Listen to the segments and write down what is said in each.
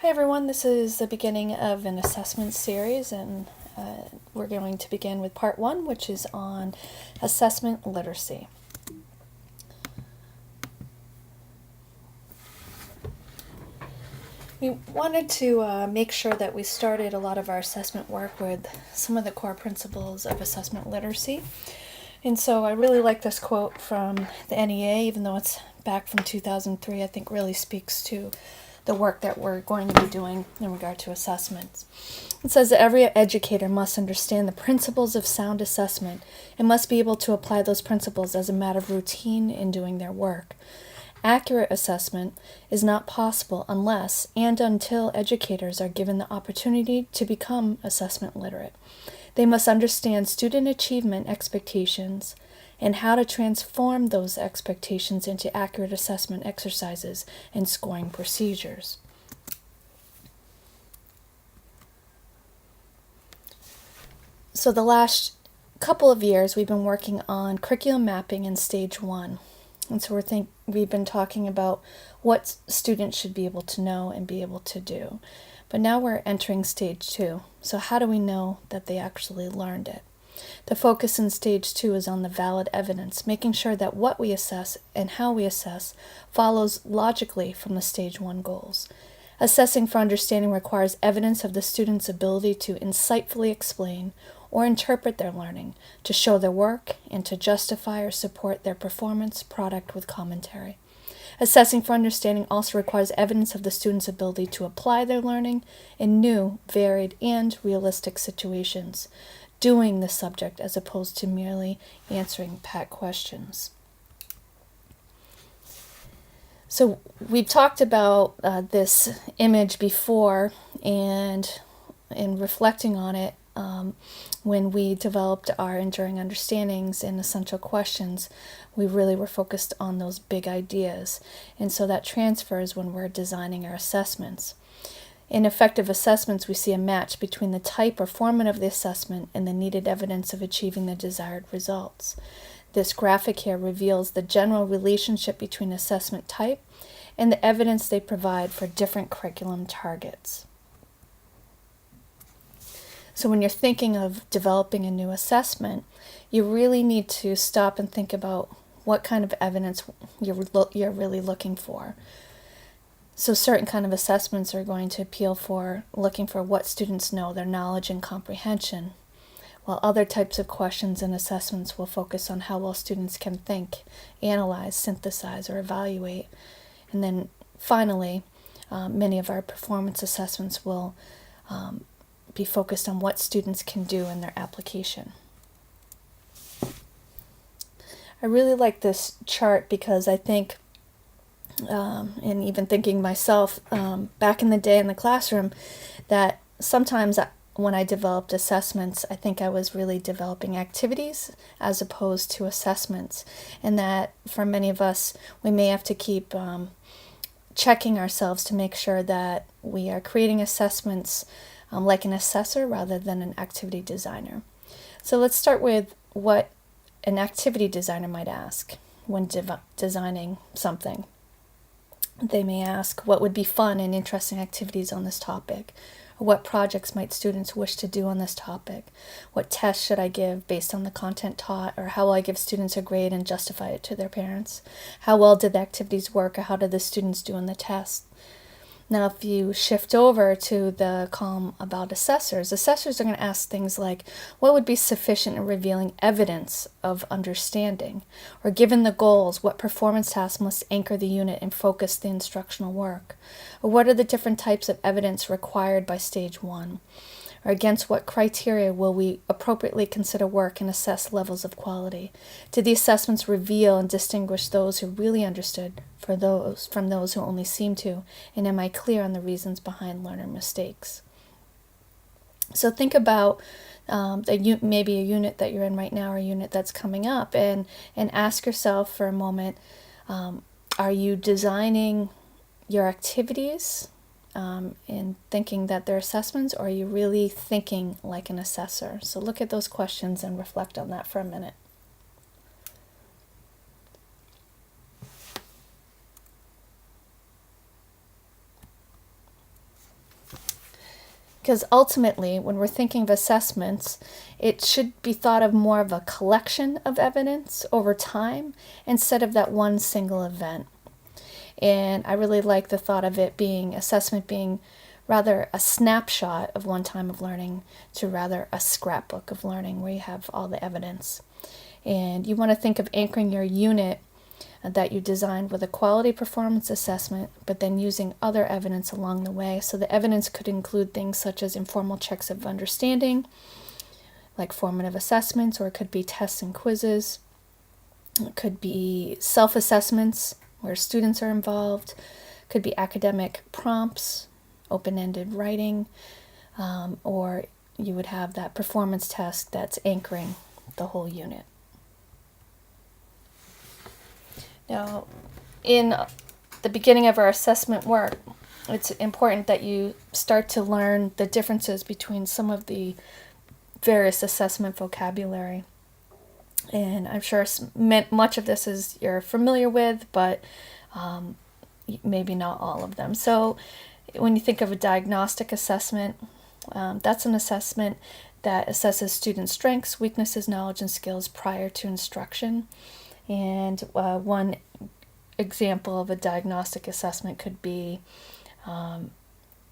Hi everyone, this is the beginning of an assessment series, and we're going to begin with part one, which is on assessment literacy. We wanted to make sure that we started a lot of our assessment work with some of the core principles of assessment literacy. And so I really like this quote from the NEA, even though it's back from 2003, I think really speaks to the work that we're going to be doing in regard to assessments. It says that every educator must understand the principles of sound assessment and must be able to apply those principles as a matter of routine in doing their work. Accurate assessment is not possible unless and until educators are given the opportunity to become assessment literate. They must understand student achievement expectations and how to transform those expectations into accurate assessment exercises and scoring procedures. So the last couple of years we've been working on curriculum mapping in stage 1. And so we've been talking about what students should be able to know and be able to do. But now we're entering stage 2. So how do we know that they actually learned it? The focus in stage 2 is on the valid evidence, making sure that what we assess and how we assess follows logically from the stage 1 goals. Assessing for understanding requires evidence of the student's ability to insightfully explain or interpret their learning, to show their work, and to justify or support their performance product with commentary. Assessing for understanding also requires evidence of the student's ability to apply their learning in new, varied, and realistic situations, doing the subject as opposed to merely answering pat questions. So we've talked about this image before, and in reflecting on it, when we developed our enduring understandings and essential questions, we really were focused on those big ideas. And so that transfers when we're designing our assessments. In effective assessments, we see a match between the type or format of the assessment and the needed evidence of achieving the desired results. This graphic here reveals the general relationship between assessment type and the evidence they provide for different curriculum targets. So when you're thinking of developing a new assessment, you really need to stop and think about what kind of evidence you're really looking for. So certain kind of assessments are going to appeal for looking for what students know, their knowledge and comprehension, while other types of questions and assessments will focus on how well students can think, analyze, synthesize, or evaluate. And then finally, many of our performance assessments will be focused on what students can do in their application. I really like this chart because I think, and even thinking myself back in the day in the classroom, that sometimes when I developed assessments, I think I was really developing activities as opposed to assessments, and that for many of us, we may have to keep checking ourselves to make sure that we are creating assessments like an assessor rather than an activity designer. So let's start with what an activity designer might ask when designing something. They may ask what would be fun and interesting activities on this topic, or what projects might students wish to do on this topic, what tests should I give based on the content taught, or how will I give students a grade and justify it to their parents, how well did the activities work, or how did the students do on the test. Now, if you shift over to the column about assessors are going to ask things like, what would be sufficient in revealing evidence of understanding? Or given the goals, what performance tasks must anchor the unit and focus the instructional work? Or what are the different types of evidence required by stage 1? Or against what criteria will we appropriately consider work and assess levels of quality? Did the assessments reveal and distinguish those who really understood from those who only seemed to? And am I clear on the reasons behind learner mistakes? So think about maybe a unit that you're in right now or a unit that's coming up, and ask yourself for a moment, are you designing your activities and thinking that they're assessments, or are you really thinking like an assessor? So look at those questions and reflect on that for a minute. Because ultimately, when we're thinking of assessments, it should be thought of more of a collection of evidence over time instead of that one single event. And I really like the thought of it being, assessment being rather a snapshot of one time of learning to rather a scrapbook of learning where you have all the evidence. And you want to think of anchoring your unit that you designed with a quality performance assessment, but then using other evidence along the way. So the evidence could include things such as informal checks of understanding, like formative assessments, or it could be tests and quizzes. It could be self-assessments where students are involved. It could be academic prompts, open-ended writing, or you would have that performance test that's anchoring the whole unit. Now, in the beginning of our assessment work, it's important that you start to learn the differences between some of the various assessment vocabulary. And I'm sure much of this is you're familiar with, but maybe not all of them. So when you think of a diagnostic assessment, that's an assessment that assesses students' strengths, weaknesses, knowledge, and skills prior to instruction. And one example of a diagnostic assessment could be,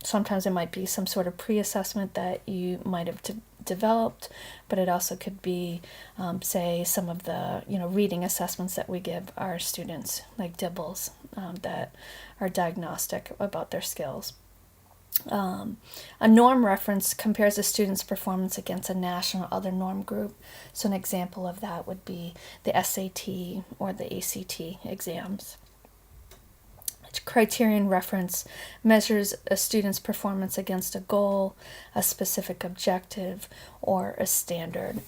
sometimes it might be some sort of pre-assessment that you might have developed, but it also could be, say, some of the reading assessments that we give our students, like DIBELS, that are diagnostic about their skills. A norm reference compares a student's performance against a national or other norm group. So an example of that would be the SAT or the ACT exams. A criterion reference measures a student's performance against a goal, a specific objective, or a standard.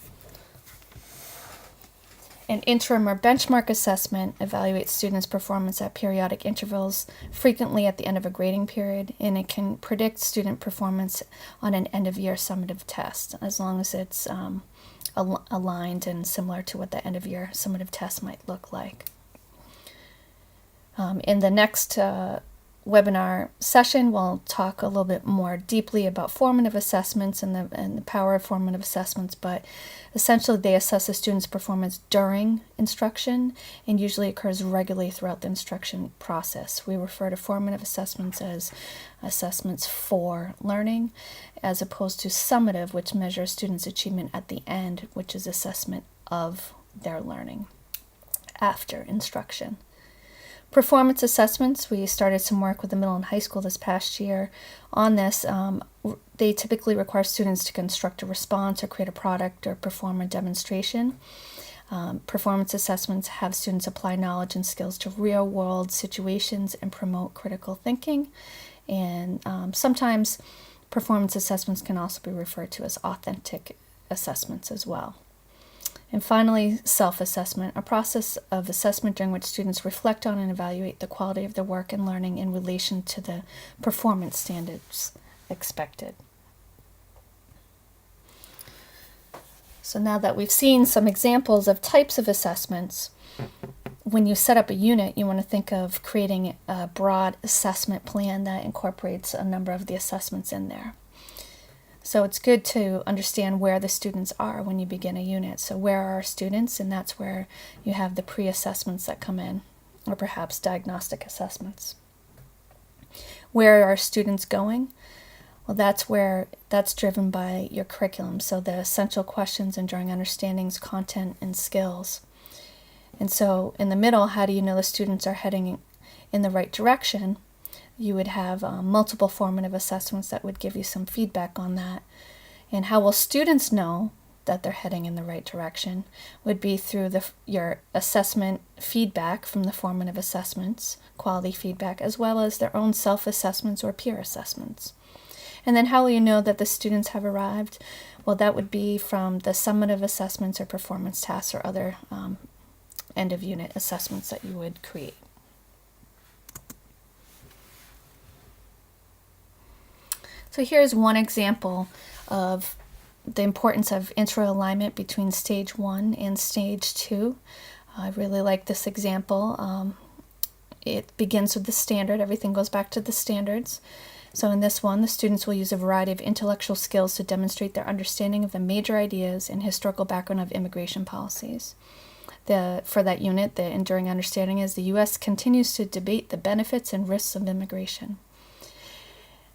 An interim or benchmark assessment evaluates students' performance at periodic intervals, frequently at the end of a grading period, and it can predict student performance on an end-of-year summative test, as long as it's aligned and similar to what the end-of-year summative test might look like. In the next webinar session, we'll talk a little bit more deeply about formative assessments and the power of formative assessments, but essentially they assess a student's performance during instruction and usually occurs regularly throughout the instruction process. We refer to formative assessments as assessments for learning, as opposed to summative, which measures students' achievement at the end, which is assessment of their learning after instruction. Performance assessments, we started some work with the middle and high school this past year on this. They typically require students to construct a response or create a product or perform a demonstration. Performance assessments have students apply knowledge and skills to real-world situations and promote critical thinking. And sometimes performance assessments can also be referred to as authentic assessments as well. And finally, self-assessment, a process of assessment during which students reflect on and evaluate the quality of their work and learning in relation to the performance standards expected. So now that we've seen some examples of types of assessments, when you set up a unit, you want to think of creating a broad assessment plan that incorporates a number of the assessments in there. So it's good to understand where the students are when you begin a unit. So where are our students? And that's where you have the pre-assessments that come in, or perhaps diagnostic assessments. Where are students going? Well, that's driven by your curriculum. So the essential questions, enduring understandings, content, and skills. And so in the middle, how do you know the students are heading in the right direction? You would have multiple formative assessments that would give you some feedback on that. And how will students know that they're heading in the right direction would be through your assessment feedback from the formative assessments, quality feedback, as well as their own self-assessments or peer assessments. And then how will you know that the students have arrived? Well, that would be from the summative assessments or performance tasks or other end-of-unit assessments that you would create. So here's one example of the importance of inter-alignment between stage 1 and stage 2. I really like this example. It begins with the standard. Everything goes back to the standards. So in this one, the students will use a variety of intellectual skills to demonstrate their understanding of the major ideas and historical background of immigration policies. For that unit, the enduring understanding is the U.S. continues to debate the benefits and risks of immigration.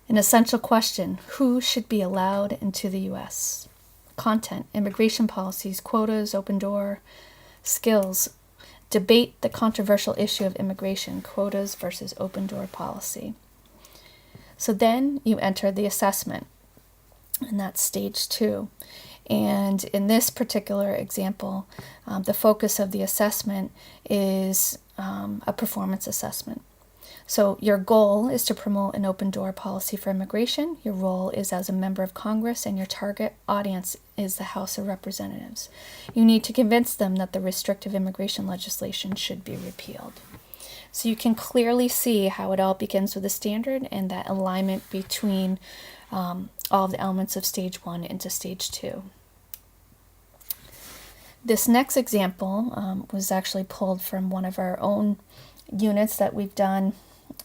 An essential question: who should be allowed into the U.S.? Content: immigration policies, quotas, open door. Skills: debate the controversial issue of immigration, quotas versus open door policy. So then you enter the assessment, and that's stage 2. And in this particular example, the focus of the assessment is a performance assessment. So your goal is to promote an open door policy for immigration. Your role is as a member of Congress, and your target audience is the House of Representatives. You need to convince them that the restrictive immigration legislation should be repealed. So you can clearly see how it all begins with a standard and that alignment between all of the elements of stage 1 into stage 2. This next example was actually pulled from one of our own units that we've done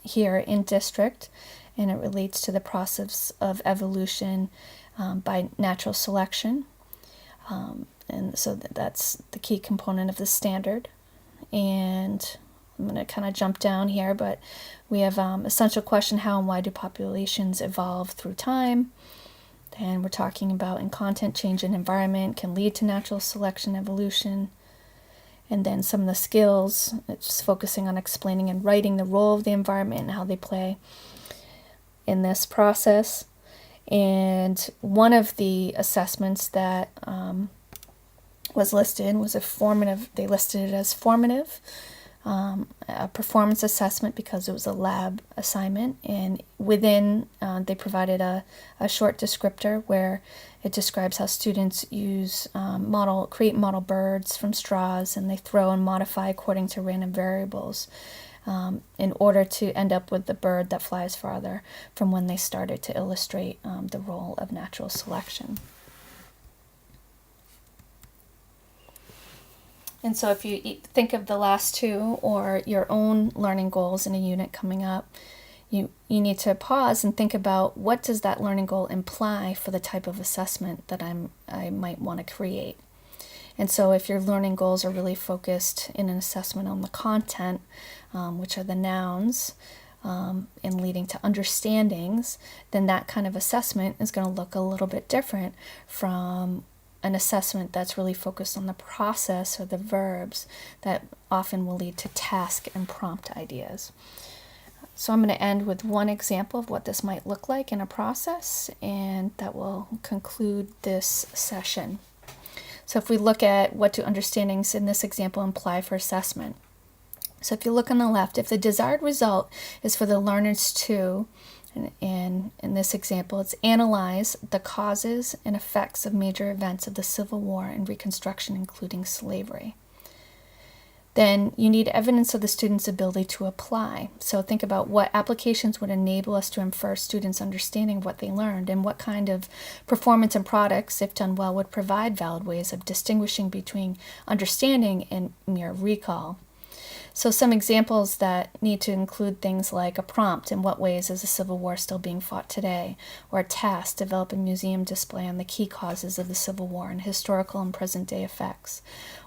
here in district, and it relates to the process of evolution by natural selection. And so that's the key component of the standard. And I'm going to kind of jump down here, but we have essential question: how and why do populations evolve through time? And we're talking about in content, change in environment can lead to natural selection, evolution. And then some of the skills, it's focusing on explaining and writing the role of the environment and how they play in this process. And one of the assessments that was listed was a formative. They listed it as formative, a performance assessment because it was a lab assignment. And within, they provided a short descriptor where it describes how students create model birds from straws, and they throw and modify according to random variables in order to end up with the bird that flies farther from when they started to illustrate the role of natural selection. And so if you think of the last two or your own learning goals in a unit coming up, you need to pause and think about what does that learning goal imply for the type of assessment that I might want to create. And so if your learning goals are really focused in an assessment on the content, which are the nouns, and leading to understandings, then that kind of assessment is going to look a little bit different from an assessment that's really focused on the process or the verbs that often will lead to task and prompt ideas. So I'm going to end with one example of what this might look like in a process, and that will conclude this session. So if we look at what do understandings in this example imply for assessment. So if you look on the left, if the desired result is for the learners to, and in this example, it's analyze the causes and effects of major events of the Civil War and Reconstruction, including slavery. Then you need evidence of the student's ability to apply. So think about what applications would enable us to infer students' understanding of what they learned, and what kind of performance and products, if done well, would provide valid ways of distinguishing between understanding and mere recall. So some examples that need to include things like a prompt: in what ways is the Civil War still being fought today? Or a task: develop a museum display on the key causes of the Civil War and historical and present day effects.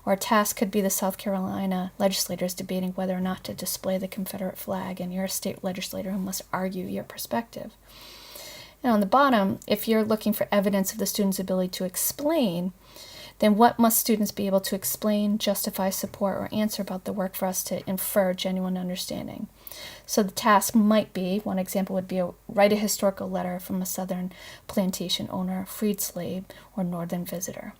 Or a task could be the South Carolina legislators debating whether or not to display the Confederate flag, and you're a state legislator who must argue your perspective. And on the bottom, if you're looking for evidence of the student's ability to explain, then what must students be able to explain, justify, support, or answer about the work for us to infer genuine understanding? So the task might be, one example would be write a historical letter from a southern plantation owner, freed slave, or northern visitor.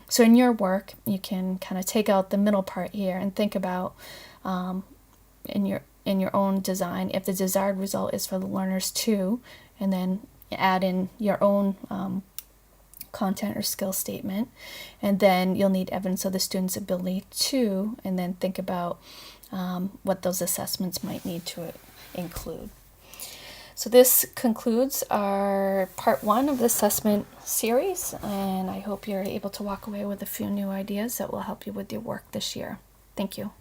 So in your work, you can kind of take out the middle part here and think about in your own design, if the desired result is for the learners to, and then add in your own content or skill statement, and then you'll need evidence of the student's ability to, and then think about what those assessments might need to include. So this concludes our part 1 of the assessment series, and I hope you're able to walk away with a few new ideas that will help you with your work this year. Thank you.